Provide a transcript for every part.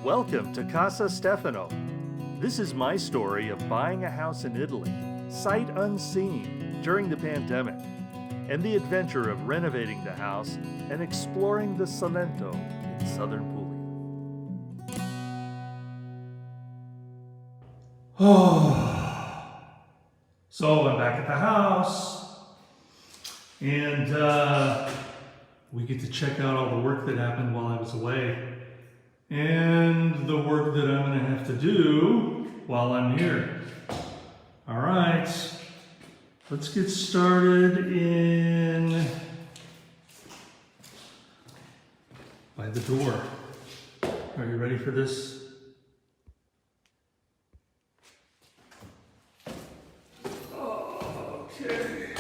Welcome to Casa Stefano. This is my story of buying a house in Italy, sight unseen, during the pandemic, and the adventure of renovating the house and exploring the Salento in southern Puglia. Oh, so I'm back at the house, and we get to check out all the work that happened while I was away, and the work that I'm going to have to do while I'm here. All right, let's get started by the door. Are you ready for this? Okay.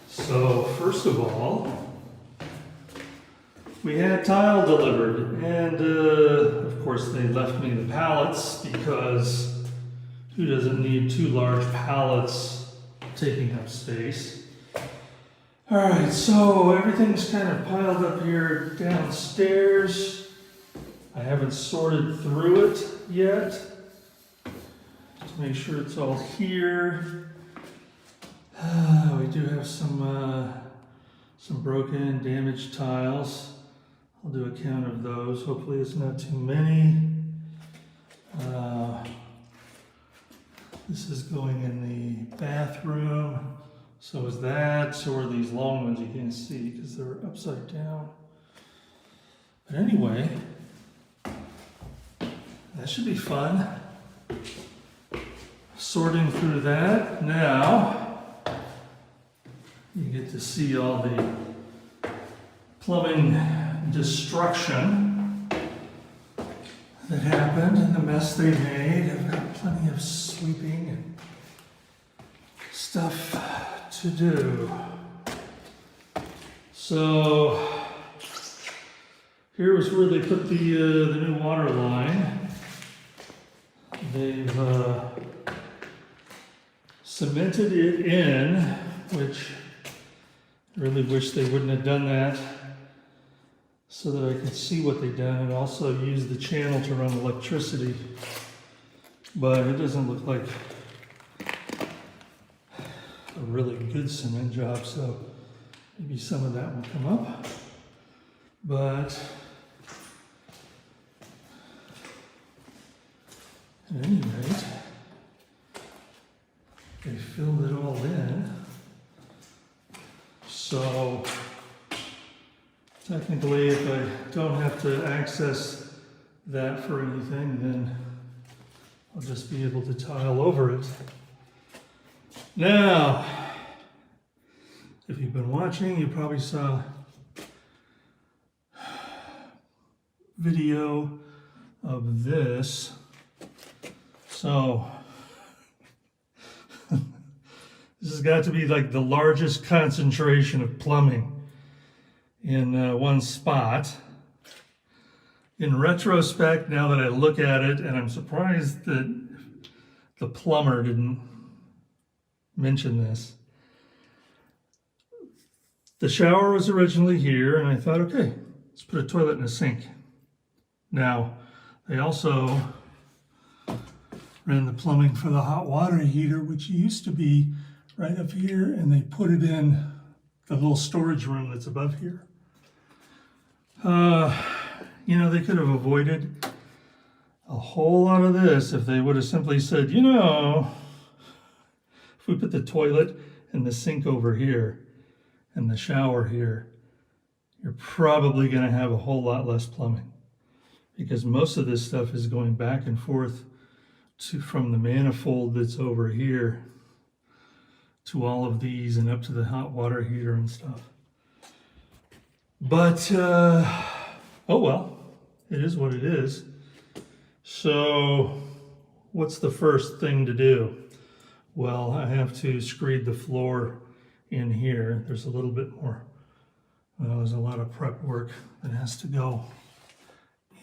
So first of all, we had tile delivered, and of course they left me the pallets because who doesn't need two large pallets taking up space? All right, so everything's kind of piled up here downstairs. I haven't sorted through it yet, just to make sure it's all here. We do have some broken, damaged tiles. I'll do a count of those. Hopefully it's not too many. This is going in the bathroom. So is that. So are these long ones you can't see because they're upside down. But anyway, that should be fun. Sorting through that. Now, you get to see all the plumbing destruction that happened and the mess they made. I've got plenty of sweeping and stuff to do. So here was where they put the new water line. They've cemented it in, which I really wish they wouldn't have done that, so that I could see what they've done and also use the channel to run electricity. But it doesn't look like a really good cement job, so maybe some of that will come up. But at any rate, they filled it all in. So technically, if I don't have to access that for anything, then I'll just be able to tile over it. Now, if you've been watching, you probably saw video of this. So this has got to be like the largest concentration of plumbing in one spot. In retrospect, now that I look at it, and I'm surprised that the plumber didn't mention this. The shower was originally here, and I thought, okay, let's put a toilet and a sink. Now, they also ran the plumbing for the hot water heater, which used to be right up here, and they put it in the little storage room that's above here. You know, they could have avoided a whole lot of this if they would have simply said, you know, if we put the toilet and the sink over here and the shower here, you're probably going to have a whole lot less plumbing, because most of this stuff is going back and forth from the manifold that's over here to all of these and up to the hot water heater and stuff. But, oh well, it is what it is. So, what's the first thing to do? Well, I have to screed the floor in here. There's a little bit more, well, there's a lot of prep work that has to go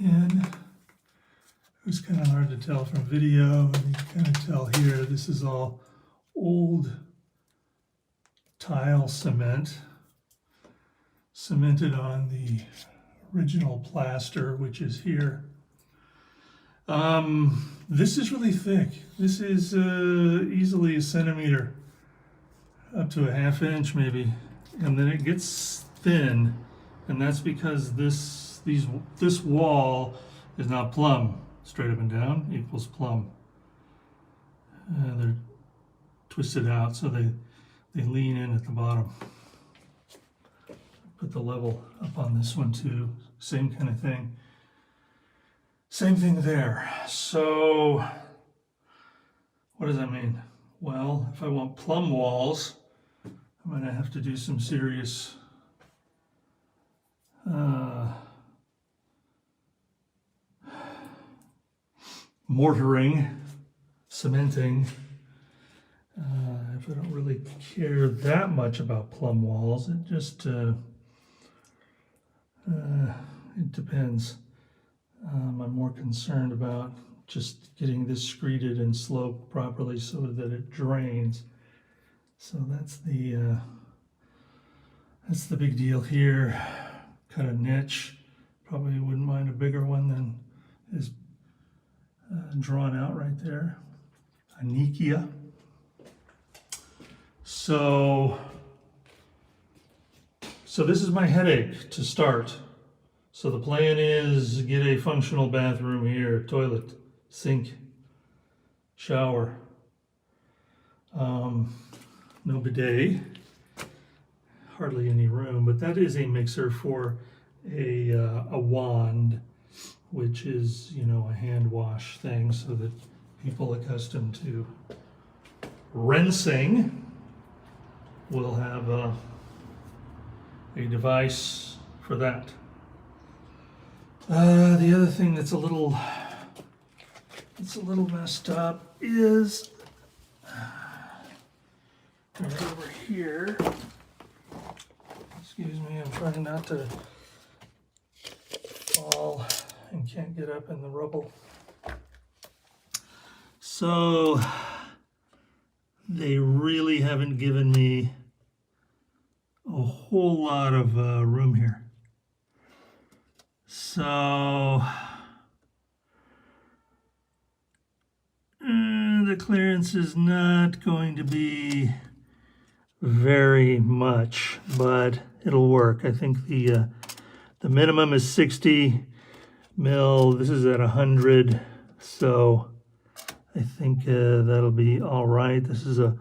in. It was kind of hard to tell from video, and you can kind of tell here, this is all old tile cement, cemented on the original plaster, which is here. This is really thick. This is easily a centimeter, up to a ½ inch maybe, and then it gets thin, and that's because this wall is not plumb. Straight up and down equals plumb. They're twisted out, so they lean in at the bottom. Put the level up on this one too. Same kind of thing. Same thing there. So what does that mean? Well, if I want plumb walls, I'm going to have to do some serious mortaring, cementing. If I don't really care that much about plumb walls, it just it depends. I'm more concerned about just getting this screeded and sloped properly so that it drains. So that's the big deal here. Cut a niche. Probably wouldn't mind a bigger one than is drawn out right there. A Nikia. So this is my headache to start. So the plan is get a functional bathroom here, toilet, sink, shower, no bidet, hardly any room, but that is a mixer for a wand, which is, you know, a hand wash thing, so that people accustomed to rinsing will have a device for that. The other thing that's a little messed up is right over here. Excuse me, I'm trying not to fall and can't get up in the rubble. So they really haven't given me a whole lot of room here. So the clearance is not going to be very much, but it'll work. I think the minimum is 60 mil. This is at 100, so I think that'll be all right. This is a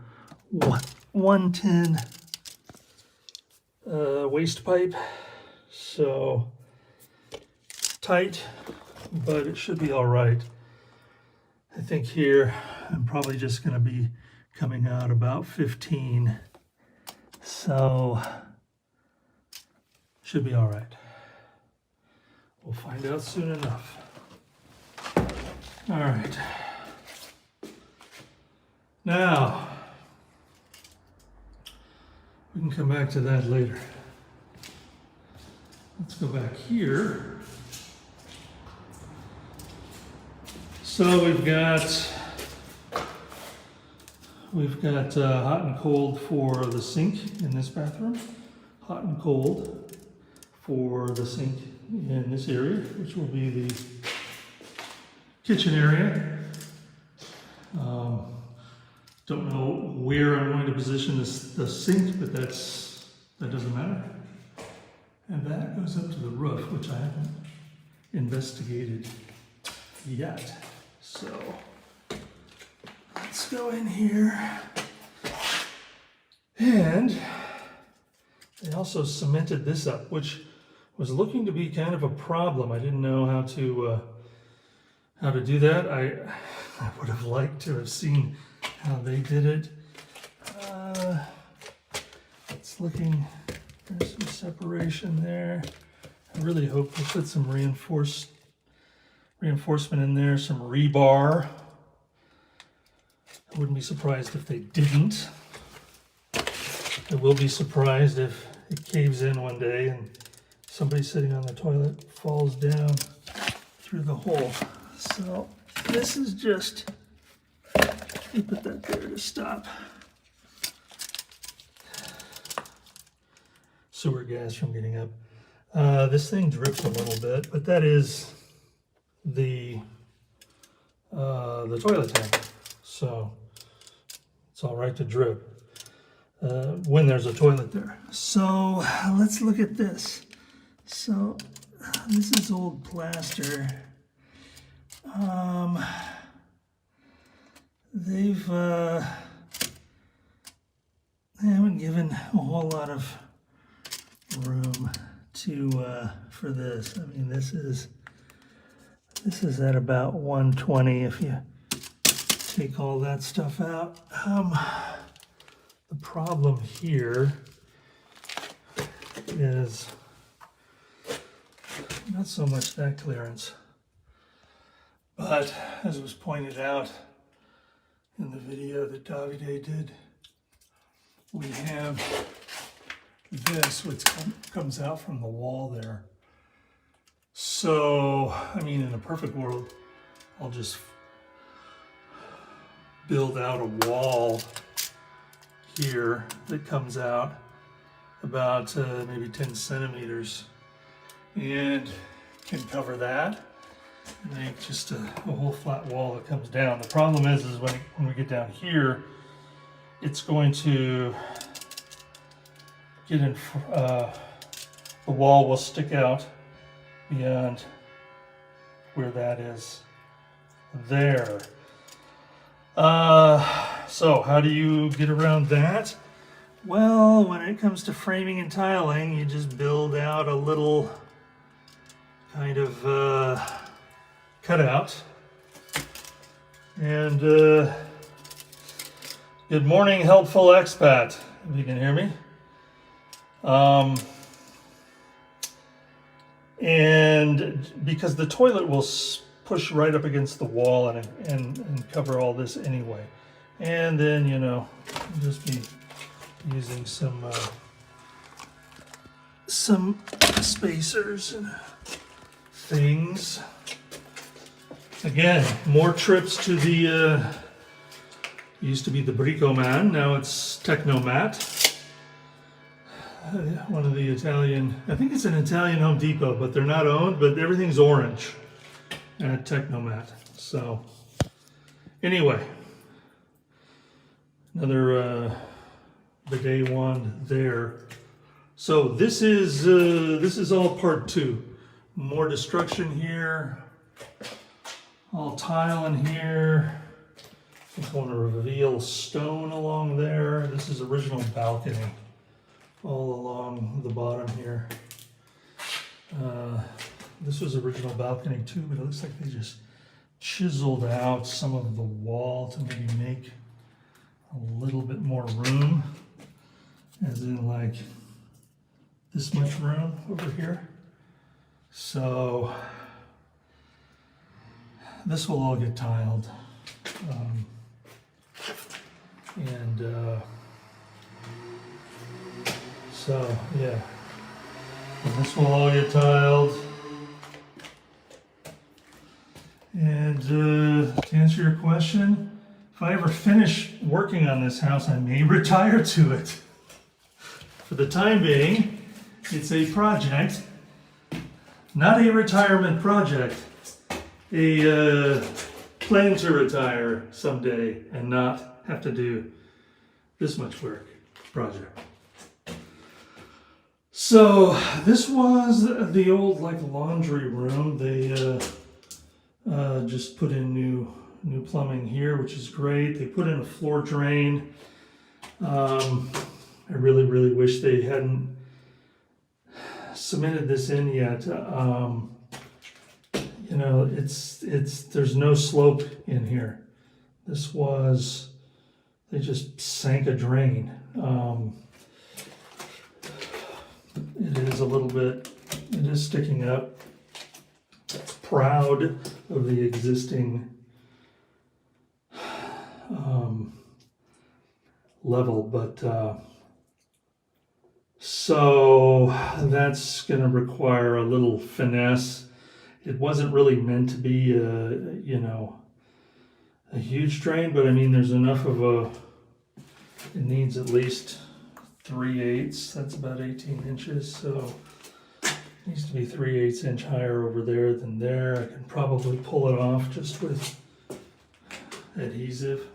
110 waste pipe, so tight, but it should be all right. I think here I'm probably just going to be coming out about 15, so should be all right. We'll find out soon enough. All right. Now, we can come back to that later. Let's go back here. So we've got hot and cold for the sink in this bathroom, hot and cold for the sink in this area, which will be the kitchen area. Don't know where I'm going to position the sink, but that doesn't matter. And that goes up to the roof, which I haven't investigated yet. So let's go in here. And they also cemented this up, which was looking to be kind of a problem. I didn't know how to do that. I would have liked to have seen how they did it. It's looking, there's some separation there. I really hope they put some reinforcement in there, some rebar. I wouldn't be surprised if they didn't. I will be surprised if it caves in one day and somebody sitting on the toilet falls down through the hole. So this is just, you put that there to stop sewer gas from getting up. This thing drips a little bit, but that is the toilet tank. So it's all right to drip when there's a toilet there. So let's look at this. So this is old plaster. They haven't given a whole lot of room to for this. I mean, this is at about 120 if you take all that stuff out. The problem here is not so much that clearance, but as was pointed out in the video that Davide did, we have this which comes out from the wall there. So, I mean, in a perfect world, I'll just build out a wall here that comes out about maybe 10 centimeters and can cover that and make just a whole flat wall that comes down. The problem is when we get down here, it's going to get in, the wall will stick out beyond where that is there. So how do you get around that? Well, when it comes to framing and tiling, you just build out a little kind of cutout. And good morning, helpful expat, if you can hear me. And because the toilet will push right up against the wall and cover all this anyway. And then, you know, just be using some spacers and things. Again, more trips to the, used to be the Bricoman, now it's Technomat. One of the Italian, I think it's an Italian Home Depot, but they're not owned, but everything's orange at Technomat. So anyway, another bidet wand there. So this is all part 2. More destruction here, all tile in here. I think I want to reveal stone along there. This is original balcony all along the bottom here. This was original balcony too, but it looks like they just chiseled out some of the wall to maybe make a little bit more room, as in like this much room over here. So this will all get tiled. So yeah, and this will all get tiled. And to answer your question, if I ever finish working on this house, I may retire to it. For the time being, it's a project, not a retirement project, a plan to retire someday and not have to do this much work project. So this was the old like laundry room. They just put in new plumbing here, which is great. They put in a floor drain. I really wish they hadn't cemented this in yet. You know, there's no slope in here. This was, they just sank a drain. It is a little bit, it is sticking up. It's proud of the existing level, but so that's going to require a little finesse. It wasn't really meant to be you know, a huge drain, but I mean there's enough of a, it needs at least 3/8, that's about 18 inches, so Needs to be 3/8 inch higher over there than there. I can probably pull it off just with adhesive.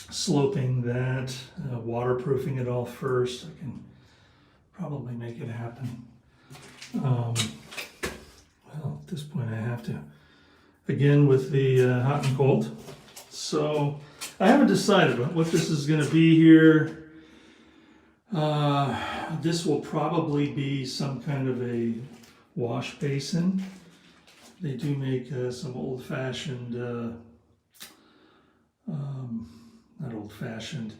Sloping that, waterproofing it all first. I can probably make it happen. Well, at this point I have to. Again with the hot and cold. So I haven't decided what this is going to be here. This will probably be some kind of a wash basin. They do make some old-fashioned, not old-fashioned,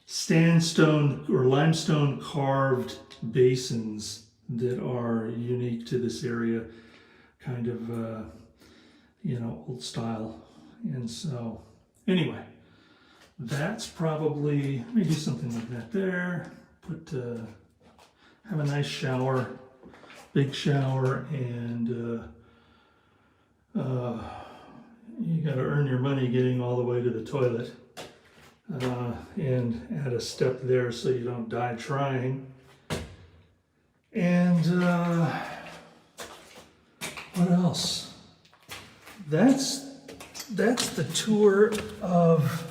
sandstone or limestone carved basins that are unique to this area, kind of, you know, old style. And so, anyway, that's probably, let me do something like that there. Put, have a nice shower, big shower, and you got to earn your money getting all the way to the toilet, and add a step there so you don't die trying. And what else? That's the tour of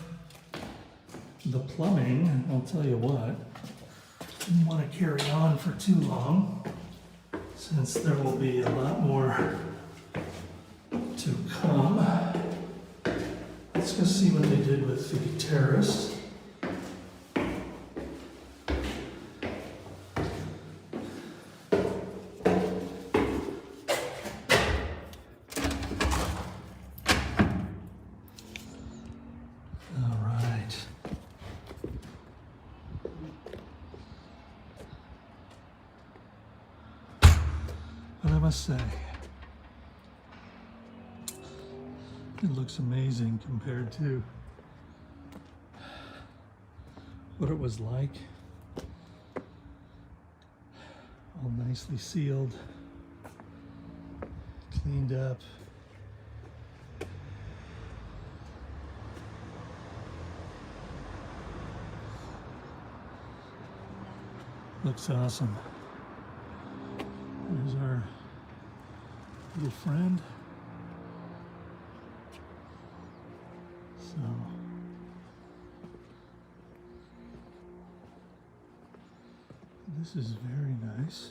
the plumbing. I'll tell you what, didn't want to carry on for too long since there will be a lot more to come. Let's go see what they did with the terrace. All right. What I must say, it looks amazing compared to what it was like. All nicely sealed, cleaned up. Looks awesome. There's our little friend. So this is very nice.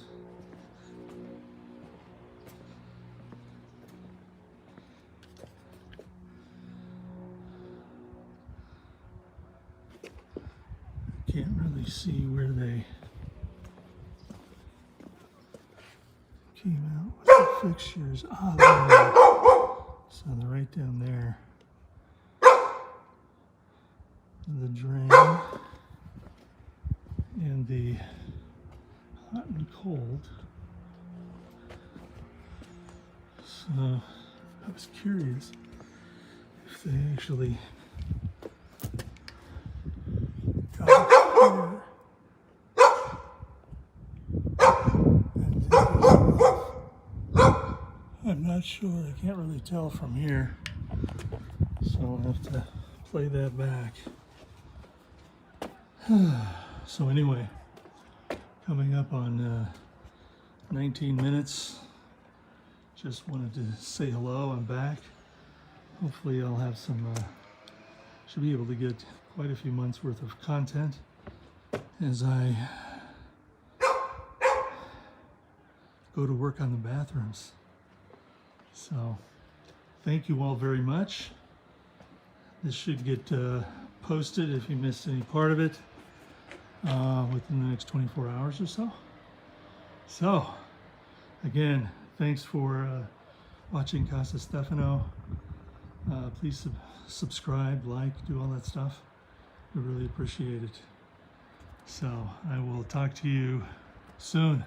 Can't really see where they came out with the fixtures. Ah, there they are. So they're right down there. The drain and the hot and cold. So I was curious if they actually got it here and did this. I'm not sure. I can't really tell from here, so I'll have to play that back. So anyway, coming up on 19 minutes. Just wanted to say hello. I'm back. Hopefully I'll have some, should be able to get quite a few months worth of content as I go to work on the bathrooms. So thank you all very much. This should get posted if you missed any part of it within the next 24 hours or so. So again, thanks for watching Casa Stefano. Please subscribe, like, do all that stuff. We really appreciate it. So I will talk to you soon.